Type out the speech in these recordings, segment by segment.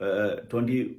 21st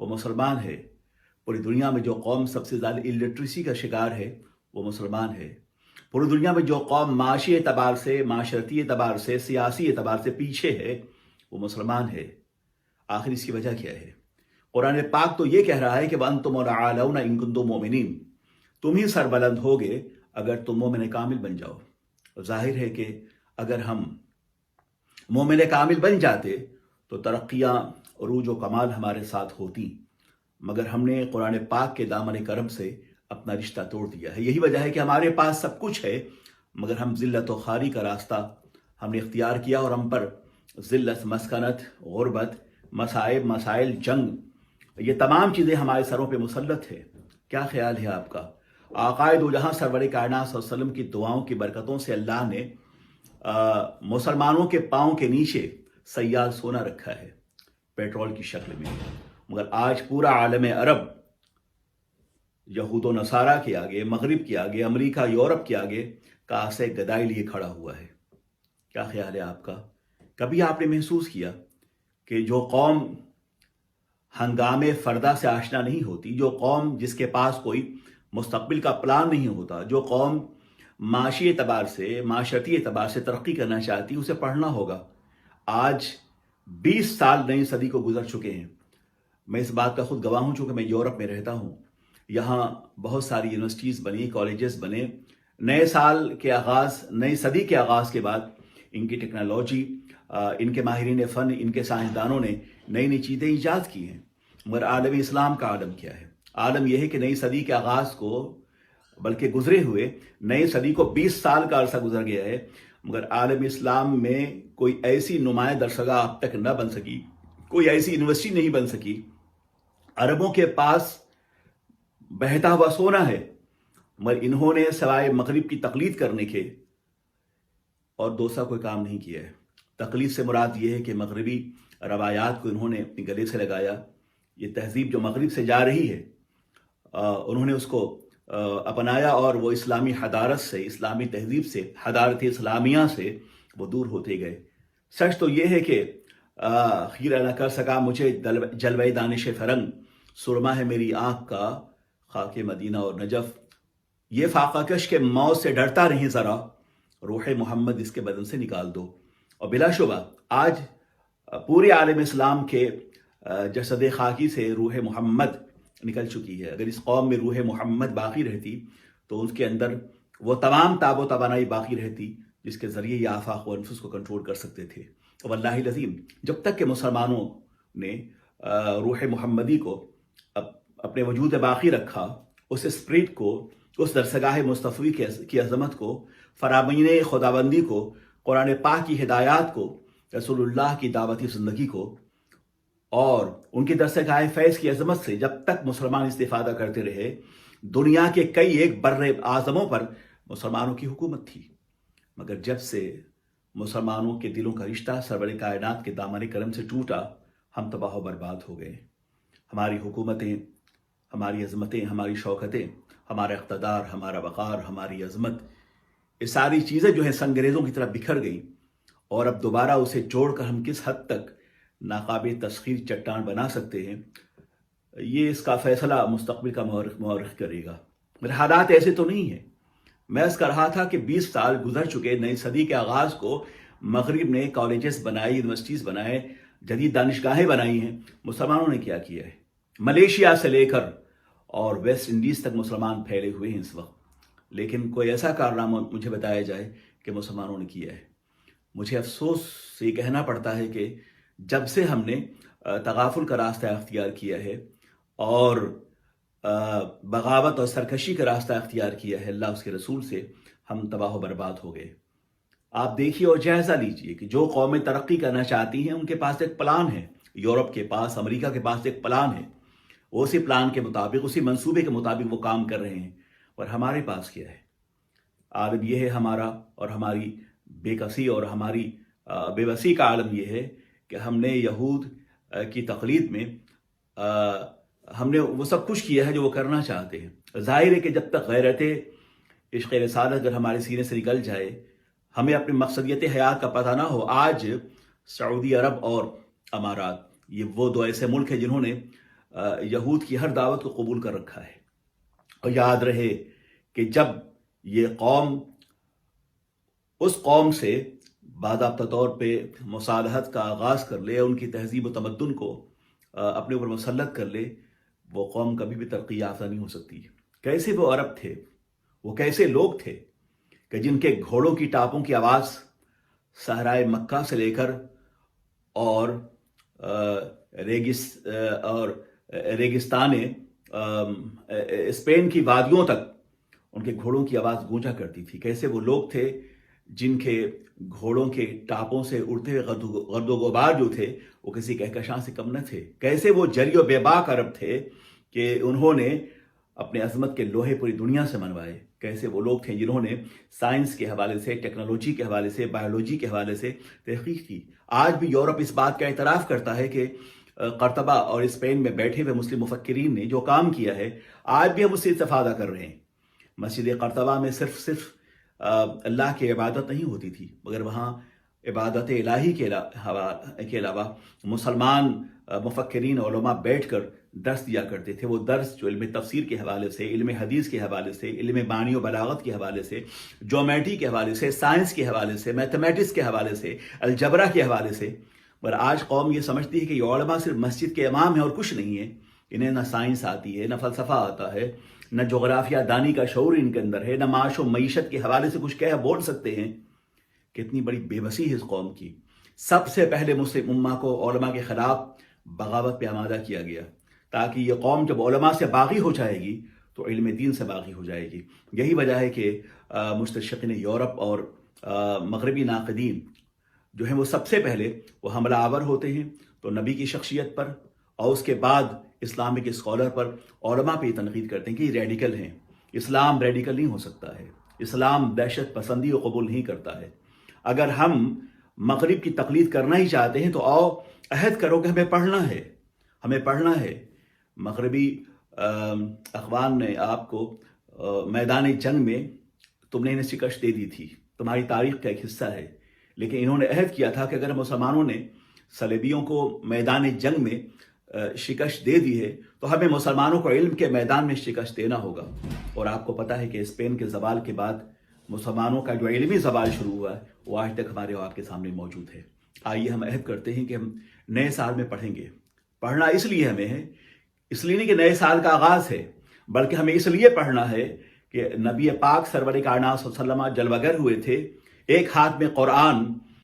وہ مسلمان ہے. پوری دنیا میں جو قوم سب سے زیادہ الٹریسی کا شکار ہے وہ مسلمان ہے. پوری دنیا میں جو قوم معاشی اعتبار سے، معاشرتی اعتبار سے، سیاسی اعتبار سے پیچھے ہے وہ مسلمان ہے. آخر اس کی وجہ کیا ہے؟ قرآن پاک تو یہ کہہ رہا ہے کہ وَأَنْتُمُ الْأَعْلَوْنَ إِن كُنتُم مُؤْمِنِينَ، تم ہی سربلند ہوگے اگر تم مومن کامل بن جاؤ. ظاہر ہے کہ اگر ہم مومن کامل بن جاتے تو ترقیاں، عروج و کمال ہمارے ساتھ ہوتی، مگر ہم نے قرآن پاک کے دامن کرم سے اپنا رشتہ توڑ دیا ہے. یہی وجہ ہے کہ ہمارے پاس سب کچھ ہے مگر ہم ذلت و خواری کا راستہ ہم نے اختیار کیا، اور ہم پر ذلت، مسکنت، غربت، مصائب، مسائل، جنگ، یہ تمام چیزیں ہمارے سروں پہ مسلط ہے. کیا خیال ہے آپ کا؟ آقائے دو جہاں سرور کائنات صلی اللہ علیہ وسلم کی دعاؤں کی برکتوں سے اللہ نے مسلمانوں کے پاؤں کے نیچے سیال سونا رکھا ہے پیٹرول کی شکل میں، مگر آج پورا عالم عرب یہود و نصارہ کے آگے، مغرب کے آگے، امریکہ، یورپ کے آگے کاسے گدائی لیے کھڑا ہوا ہے. کیا خیال ہے آپ کا؟ کبھی آپ نے محسوس کیا کہ جو قوم ہنگامے فردا سے آشنا نہیں ہوتی، جو قوم جس کے پاس کوئی مستقبل کا پلان نہیں ہوتا، جو قوم معاشی اعتبار سے، معاشرتی اعتبار سے ترقی کرنا چاہتی، اسے پڑھنا ہوگا. آج 20 سال نئی صدی کو گزر چکے ہیں. میں اس بات کا خود گواہ ہوں چونکہ میں یورپ میں رہتا ہوں. یہاں بہت ساری یونیورسٹیز بنی، کالجز بنے. نئے سال کے آغاز، نئی صدی کے آغاز کے بعد ان کی ٹیکنالوجی، ان کے ماہرین فن، ان کے سائنسدانوں نے نئی نئی چیزیں ایجاد کی ہیں. مگر عالم اسلام کا عالم کیا ہے؟ عالم یہ ہے کہ نئی صدی کے آغاز کو، بلکہ گزرے ہوئے نئی صدی کو 20 سال کا عرصہ گزر گیا ہے، مگر عالم اسلام میں کوئی ایسی نمایاں درسگاہ اب تک نہ بن سکی، کوئی ایسی یونیورسٹی نہیں بن سکی. عربوں کے پاس بہتا ہوا سونا ہے، مگر انہوں نے سوائے مغرب کی تقلید کرنے کے اور دوسرا کوئی کام نہیں کیا ہے. تقلید سے مراد یہ ہے کہ مغربی روایات کو انہوں نے اپنے گلے سے لگایا. یہ تہذیب جو مغرب سے جا رہی ہے انہوں نے اس کو اپنایا، اور وہ اسلامی حضارت سے، اسلامی تہذیب سے، حضارت اسلامیہ سے وہ دور ہوتے گئے. سچ تو یہ ہے کہ خیرہ نہ کر سکا مجھے جلوہ دانش فرنگ، سرما ہے میری آنکھ کا خاک مدینہ اور نجف. یہ فاقہ کش کے موت سے ڈرتا نہیں ذرا، روح محمد اس کے بدن سے نکال دو. اور بلا شبہ آج پورے عالم اسلام کے جسد خاکی سے روح محمد نکل چکی ہے. اگر اس قوم میں روح محمد باقی رہتی تو اس کے اندر وہ تمام تاب و توانائی باقی رہتی جس کے ذریعے یہ آفاق و انفس کو کنٹرول کر سکتے تھے. واللہ العظیم جب تک کہ مسلمانوں نے روح محمدی کو اپنے وجود باقی رکھا، اس اسپرٹ کو، اس درسگاہ مصطفی کی عظمت کو، فرامین خداوندی کو، قرآن پاک کی ہدایات کو، رسول اللہ کی دعوتی زندگی کو، اور ان کی درسگاہ فیض کی عظمت سے جب تک مسلمان استفادہ کرتے رہے، دنیا کے کئی ایک بر اعظموں پر مسلمانوں کی حکومت تھی. مگر جب سے مسلمانوں کے دلوں کا رشتہ سرور کائنات کے دامن کرم سے ٹوٹا، ہم تباہ و برباد ہو گئے. ہماری حکومتیں، ہماری عظمتیں، ہماری شوکتیں، ہمارا اقتدار، ہمارا وقار، ہماری عظمت، یہ ساری چیزیں جو ہیں سنگریزوں کی طرح بکھر گئیں، اور اب دوبارہ اسے جوڑ کر ہم کس حد تک ناقابل تسخیر چٹان بنا سکتے ہیں، یہ اس کا فیصلہ مستقبل کا مورخ کرے گا. میرے حالات ایسے تو نہیں ہیں. میں اس کر رہا تھا کہ 20 سال گزر چکے نئی صدی کے آغاز کو مغرب نے کالجز بنائے، یونیورسٹیز بنائے، جدید دانشگاہیں بنائی ہیں. مسلمانوں نے کیا کیا ہے؟ ملیشیا سے لے کر اور ویسٹ انڈیز تک مسلمان پھیلے ہوئے ہیں اس وقت، لیکن کوئی ایسا کارنامہ مجھے بتایا جائے کہ مسلمانوں نے کیا ہے. مجھے افسوس سے یہ کہنا پڑتا ہے کہ جب سے ہم نے تغافل کا راستہ اختیار کیا ہے اور بغاوت اور سرکشی کا راستہ اختیار کیا ہے اللہ اس کے رسول سے، ہم تباہ و برباد ہو گئے. آپ دیکھیے اور جائزہ لیجئے کہ جو قومیں ترقی کرنا چاہتی ہیں ان کے پاس ایک پلان ہے. یورپ کے پاس، امریکہ کے پاس ایک پلان ہے. وہ اسی پلان کے مطابق، اسی منصوبے کے مطابق وہ کام کر رہے ہیں. اور ہمارے پاس کیا ہے؟ عالم یہ ہے ہمارا، اور ہماری بے کسی اور ہماری بے بسی کا عالم یہ ہے کہ ہم نے یہود کی تقلید میں ہم نے وہ سب کچھ کیا ہے جو وہ کرنا چاہتے ہیں. ظاہر ہے کہ جب تک غیرت عشق رسالت اگر ہمارے سینے سے نکل جائے، ہمیں اپنی مقصدیت حیات کا پتہ نہ ہو. آج سعودی عرب اور امارات، یہ وہ دو ایسے ملک ہیں جنہوں نے یہود کی ہر دعوت کو قبول کر رکھا ہے۔ اور یاد رہے کہ جب یہ قوم اس قوم سے باضابطہ طور پہ مصالحت کا آغاز کر لے، ان کی تہذیب و تمدن کو اپنے اوپر مسلط کر لے، وہ قوم کبھی بھی ترقی یافتہ نہیں ہو سکتی۔ کیسے وہ عرب تھے، وہ کیسے لوگ تھے کہ جن کے گھوڑوں کی ٹاپوں کی آواز صحرائے مکہ سے لے کر اور ریگستان اسپین کی وادیوں تک ان کے گھوڑوں کی آواز گونجا کرتی تھی۔ کیسے وہ لوگ تھے جن کے گھوڑوں کے ٹاپوں سے اڑتے ہوئے گرد و غبار جو تھے وہ کسی کہکشاں سے کم نہ تھے۔ کیسے وہ جری و بے باک عرب تھے کہ انہوں نے اپنے عظمت کے لوہے پوری دنیا سے منوائے۔ کیسے وہ لوگ تھے جنہوں نے سائنس کے حوالے سے، ٹیکنالوجی کے حوالے سے، بایولوجی کے حوالے سے تحقیق کی۔ آج بھی یورپ اس بات کا اعتراف کرتا ہے کہ قرطبہ اور اسپین میں بیٹھے ہوئے مسلم مفکرین نے جو کام کیا ہے آج بھی ہم اس سے استفادہ کر رہے ہیں۔ مسجد قرطبہ میں صرف اللہ کی عبادت نہیں ہوتی تھی، مگر وہاں عبادت الہی کے علاوہ مسلمان مفکرین علماء بیٹھ کر درس دیا کرتے تھے۔ وہ درس جو علم تفسیر کے حوالے سے، علم حدیث کے حوالے سے، علم معنی و بلاغت کے حوالے سے، جیومیٹری کے حوالے سے، سائنس کے حوالے سے، میتھمیٹکس کے حوالے سے، الجبرا کے حوالے سے، پر آج قوم یہ سمجھتی ہے کہ یہ علماء صرف مسجد کے امام ہیں اور کچھ نہیں ہے۔ انہیں نہ سائنس آتی ہے، نہ فلسفہ آتا ہے، نہ جغرافیہ دانی کا شعور ان کے اندر ہے، نہ معاش و معیشت کے حوالے سے کچھ بول سکتے ہیں۔ کتنی بڑی بے بسی ہے اس قوم کی۔ سب سے پہلے مسلم امہ کو علماء کے خلاف بغاوت پہ آمادہ کیا گیا، تاکہ یہ قوم جب علماء سے باغی ہو جائے گی تو علم دین سے باغی ہو جائے گی۔ یہی وجہ ہے کہ مستشرقین یورپ اور مغربی ناقدین جو ہیں وہ سب سے پہلے وہ حملہ آور ہوتے ہیں تو نبی کی شخصیت پر، اور اس کے بعد اسلامک اسکالر پر، علماء پہ یہ تنقید کرتے ہیں کہ یہ ریڈیکل ہیں۔ اسلام ریڈیکل نہیں ہو سکتا ہے، اسلام دہشت پسندی کو قبول نہیں کرتا ہے۔ اگر ہم مغرب کی تقلید کرنا ہی چاہتے ہیں تو آؤ عہد کرو کہ ہمیں پڑھنا ہے۔ مغربی اخوان نے آپ کو میدان جنگ میں تم نے انہیں شکست دے دی تھی، تمہاری تاریخ کا ایک حصہ ہے، لیکن انہوں نے عہد کیا تھا کہ اگر مسلمانوں نے صلیبیوں کو میدان جنگ میں شکست دے دی ہے تو ہمیں مسلمانوں کو علم کے میدان میں شکست دینا ہوگا۔ اور آپ کو پتہ ہے کہ اسپین کے زوال کے بعد مسلمانوں کا جو علمی زوال شروع ہوا ہے وہ آج تک ہمارے آپ کے سامنے موجود ہے۔ آئیے ہم عہد کرتے ہیں کہ ہم نئے سال میں پڑھیں گے۔ پڑھنا اس لیے ہمیں ہے، اس لیے نہیں کہ نئے سال کا آغاز ہے، بلکہ ہمیں اس لیے پڑھنا ہے کہ نبی پاک سرور کائنات صلی اللہ علیہ وسلم جلوہ گر ہوئے تھے، ایک ہاتھ میں قرآن